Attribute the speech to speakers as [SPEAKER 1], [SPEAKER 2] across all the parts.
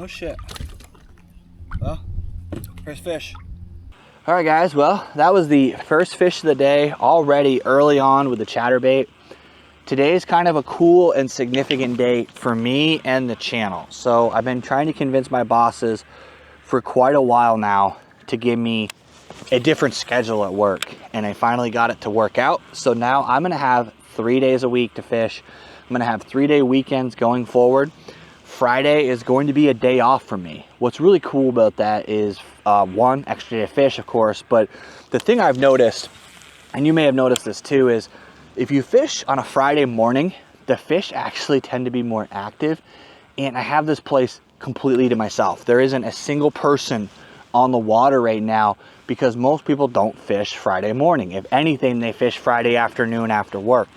[SPEAKER 1] No shit. Well, first fish.
[SPEAKER 2] All right, guys. Well, that was the first fish of the day, already early on with the chatterbait. Today is kind of a cool and significant day for me and the channel. So I've been trying to convince my bosses for quite a while now to give me a different schedule at work, and I finally got it to work out. So now I'm gonna have 3 days a week to fish. I'm gonna have 3-day weekends going forward. Friday is going to be a day off for me. What's really cool about that is one, extra day to fish, of course, but the thing I've noticed, and you may have noticed this too, is if you fish on a Friday morning, the fish actually tend to be more active, and I have this place completely to myself. There isn't a single person on the water right now because most people don't fish Friday morning. If anything, they fish Friday afternoon after work.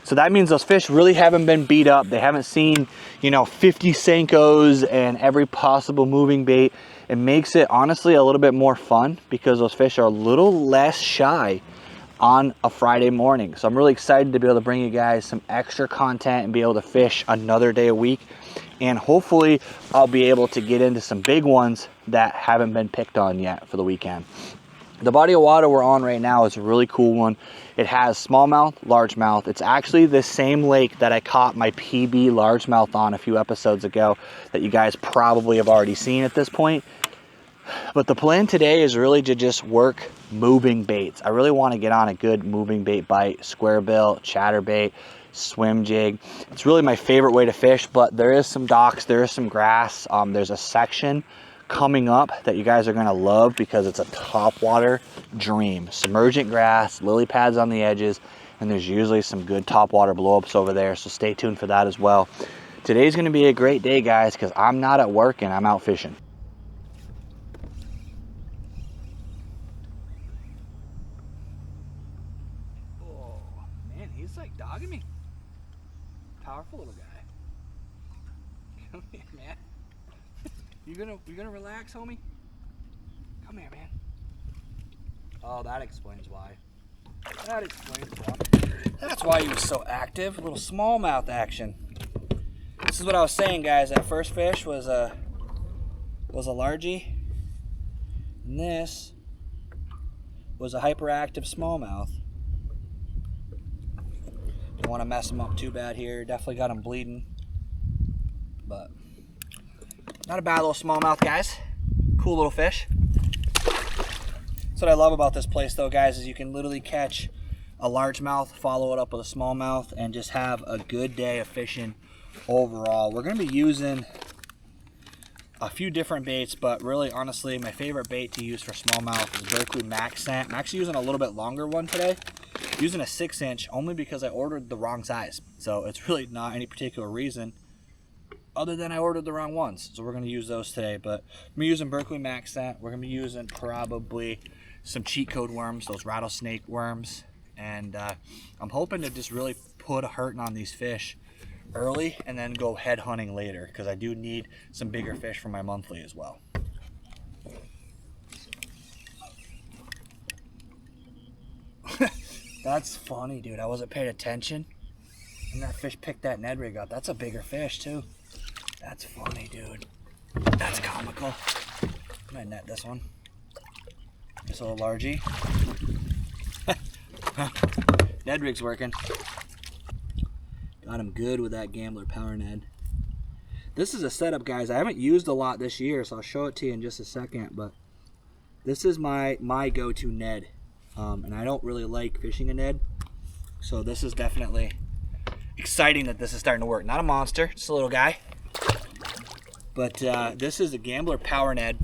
[SPEAKER 2] So that means those fish really haven't been beat up. They haven't seen, 50 Senkos and every possible moving bait. It makes it honestly a little bit more fun because those fish are a little less shy on a Friday morning. So I'm really excited to be able to bring you guys some extra content and be able to fish another day a week. And hopefully I'll be able to get into some big ones that haven't been picked on yet for the weekend. The body of water we're on right now is a really cool one. It has smallmouth, largemouth. It's actually the same lake that I caught my PB largemouth on a few episodes ago that you guys probably have already seen at this point. But the plan today is really to just work moving baits. I really want to get on a good moving bait bite, square bill, chatterbait, swim jig. It's really my favorite way to fish, but there is some docks, there is some grass. There's a section coming up that you guys are going to love because it's a top water dream. Submergent grass, lily pads on the edges, and there's usually some good top water blowups over there, so stay tuned for that as well. Today's going to be a great day, guys, because I'm not at work and I'm out fishing.
[SPEAKER 1] Oh man, he's like dogging me. Powerful little guy. Come here, man. You gonna relax, homie? Come here, man. Oh, that explains why. That explains why. That's why he was so active. A little smallmouth action. This is what I was saying, guys. That first fish was a largie, and this was a hyperactive smallmouth. Don't want to mess him up too bad here. Definitely got him bleeding, but not a bad little smallmouth, guys. Cool little fish. That's what I love about this place, though, guys, is you can literally catch a largemouth, follow it up with a smallmouth, and just have a good day of fishing overall. We're going to be using a few different baits, but really, honestly, my favorite bait to use for smallmouth is Berkeley Max Scent. I'm actually using a little bit longer one today. I'm using a 6-inch only because I ordered the wrong size. So it's really not any particular reason other than I ordered the wrong ones. So we're going to use those today. But I'm using Berkeley Max Scent. We're going to be using probably some cheat code worms, those rattlesnake worms. And I'm hoping to just really put a hurting on these fish early and then go head hunting later, because I do need some bigger fish for my monthly as well. That's funny, dude. I wasn't paying attention and that fish picked that Ned rig up. That's a bigger fish too. That's funny, dude. That's comical. I'm gonna net this one. This little largie. Ned rig's working. Got him good with that Gambler Power Ned. This is a setup, guys, I haven't used a lot this year, so I'll show it to you in just a second, but this is my go-to Ned. And I don't really like fishing a Ned, so this is definitely exciting that this is starting to work. Not a monster, just a little guy. But this is a Gambler Power Ned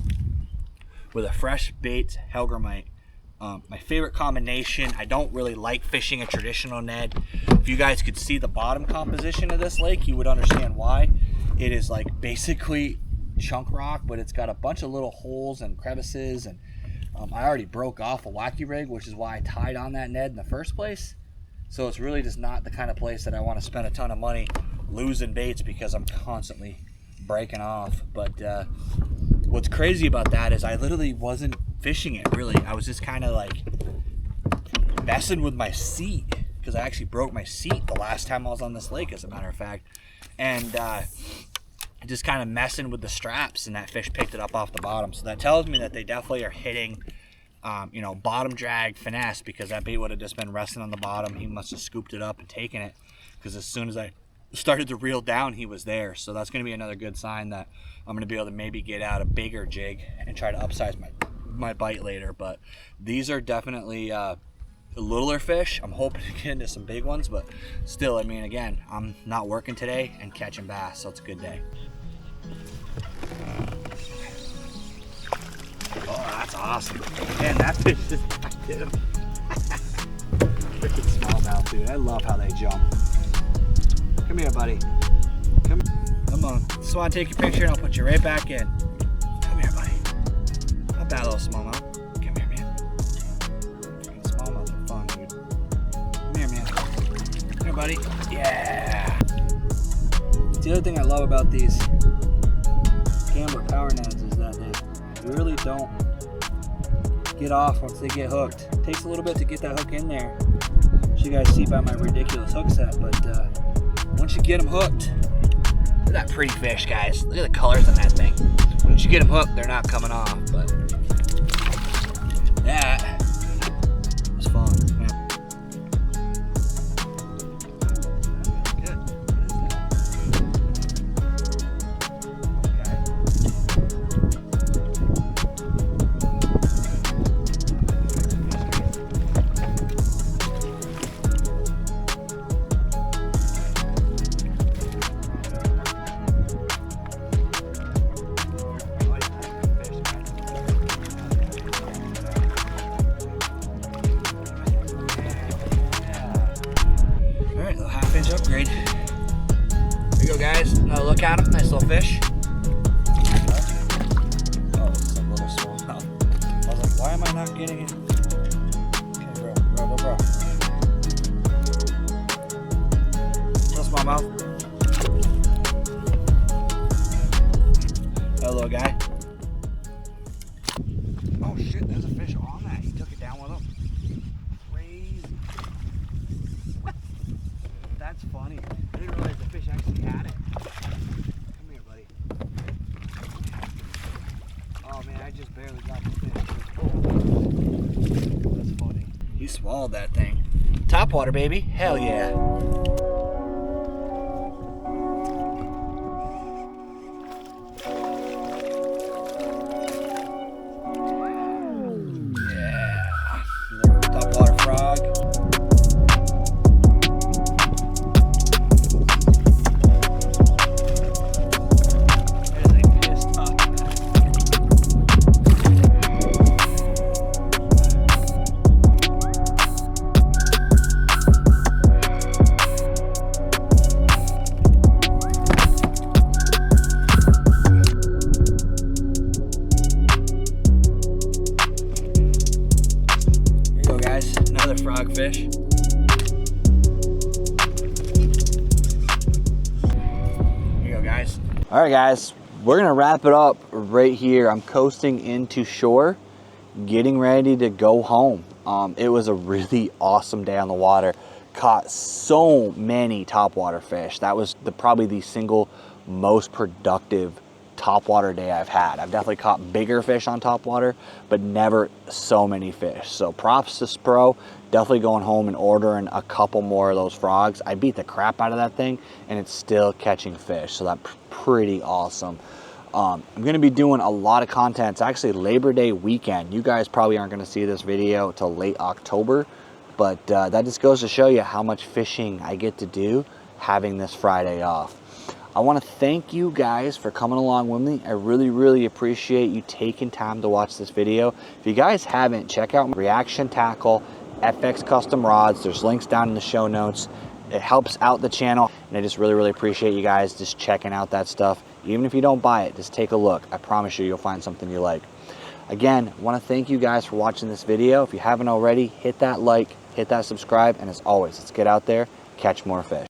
[SPEAKER 1] with a fresh bait Helgramite. My favorite combination. I don't really like fishing a traditional Ned. If you guys could see the bottom composition of this lake, you would understand why. It is like basically chunk rock, but it's got a bunch of little holes and crevices, and I already broke off a Wacky rig, which is why I tied on that Ned in the first place. So it's really just not the kind of place that I want to spend a ton of money losing baits because I'm constantly breaking off. But what's crazy about that is I literally wasn't fishing it, really. I was just kind of like messing with my seat, because I actually broke my seat the last time I was on this lake, as a matter of fact. And just kind of messing with the straps, and that fish picked it up off the bottom. So that tells me that they definitely are hitting, you know, bottom drag finesse, because that bait would have just been resting on the bottom. He must have scooped it up and taken it, because as soon as I started to reel down, he was there. So that's going to be another good sign that I'm going to be able to maybe get out a bigger jig and try to upsize my bite later. But these are definitely littler fish. I'm hoping to get into some big ones, but still, I mean, again, I'm not working today and catching bass, so it's a good day. Oh, that's awesome. Man, that fish is active. Freaking smallmouth, dude. I love how they jump. Come here, buddy. Come on. Just want to take your picture and I'll put you right back in. Come here, buddy. Not bad, little smallmouth. Come here, man. Smallmouth are fun, dude. Come here, man. Come here, buddy. Yeah. The other thing I love about these Gambler power nets is that they really don't get off once they get hooked. It takes a little bit to get that hook in there. As you guys see by my ridiculous hook set, but once you get them hooked, look at that pretty fish, guys. Look at the colors on that thing. Once you get them hooked, they're not coming off, but that was fun. Yeah. Good. What is that? Half-inch upgrade. Here we go, guys. Another look at him. Nice little fish. Oh, it's a little smallmouth. I was like, why am I not getting it? Okay, bro. Little smallmouth. Hello, guy. Oh shit, there's a fish on that. He took it down with him. Crazy. That's funny. I didn't realize the fish actually had it. Come here, buddy. Oh man, I just barely got the fish. Oh. That's funny. He swallowed that thing. Top water, baby. Hell yeah. Top water frog. Frogfish. Here you go, guys.
[SPEAKER 2] All right, guys, we're gonna wrap it up right here. I'm coasting into shore, getting ready to go home. It was a really awesome day on the water. Caught so many topwater fish. That was probably the single most productive topwater day I've had. I've definitely caught bigger fish on topwater, but never so many fish. So props to Spro. Definitely going home and ordering a couple more of those frogs. I beat the crap out of that thing and it's still catching fish. So that's pretty awesome. I'm gonna be doing a lot of content. It's actually Labor Day weekend. You guys probably aren't gonna see this video till late October, but that just goes to show you how much fishing I get to do having this Friday off. I want to thank you guys for coming along with me. I really appreciate you taking time to watch this video. If you guys haven't, check out my Reaction Tackle FX Custom Rods. There's links down in the show notes. It helps out the channel, and I just really appreciate you guys just checking out that stuff. Even if you don't buy it, just take a look. I promise you'll find something you like. Again, I want to thank you guys for watching this video. If you haven't already, hit that like, hit that subscribe, and as always, let's get out there, catch more fish.